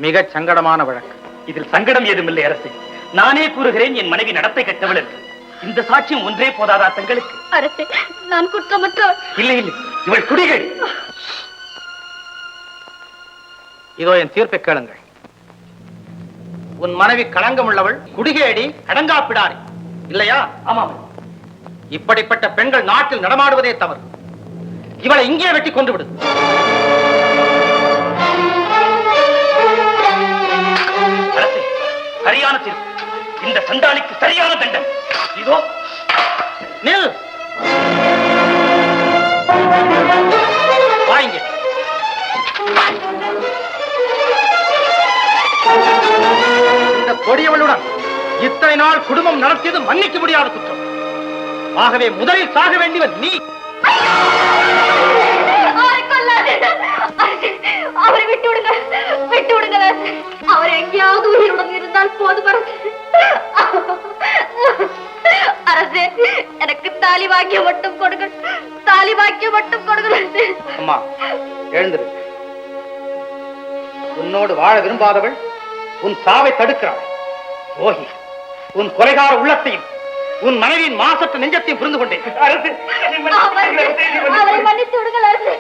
மிக சங்கடமான வழக்கு. இதில் சங்கடம் ஏதுமில்லை அரசே. நானே கூறுகிறேன், என் மனைவி நடத்தை கெட்டவள் என்று. இந்த சாட்சியம் ஒன்றே போதாதா தங்களுக்கு? அரசே, நான் குற்றமற்றவள். இல்லை இல்லை, இவள் குடிகள். இதோ என் தீர்ப்பை கேளுங்கள். உன் மனைவி களங்கம் உள்ளவள், குடிகேடி, கடங்காப்பிடாரி, இல்லையா? ஆமாம். இப்படிப்பட்ட பெண்கள் நாட்டில் நடமாடுவதே தவறு. இவளை இங்கே வெட்டி கொண்டு விடு. அரசே, சரியான தீர்ப்பு. இந்த சண்டாளிக்கு சரியான தண்டனை. இதோ நில். வாங்க. இந்த கொடியவளுடன் இத்தனை நாள் குடும்பம் நடத்தியது மன்னிக்க முடியாத குற்றம். ஆகவே முதலில் சாக வேண்டியவன் நீ. அவரை விட்டு விடுங்க, விட்டு விடுங்க. அவர் எங்கேயாவது உயிருடன் இருந்தால் போதும் அரசே. எனக்கு தாலி வாக்கிய மட்டும் கொடுங்கள், தாலி வாக்கிய மட்டும் கொடுங்கள். அம்மா எழுந்திரு. உன்னோடு வாழ விரும்பாதவள் உன் சாவை தடுக்கிறாள். ஓகி, உன் கொலைகார உள்ளத்தையும் உன் மனைவியின் மாசற்ற நெஞ்சத்தையும் புரிந்து கொண்டேன். அவரை மன்னித்து விடுங்கள் அரசே.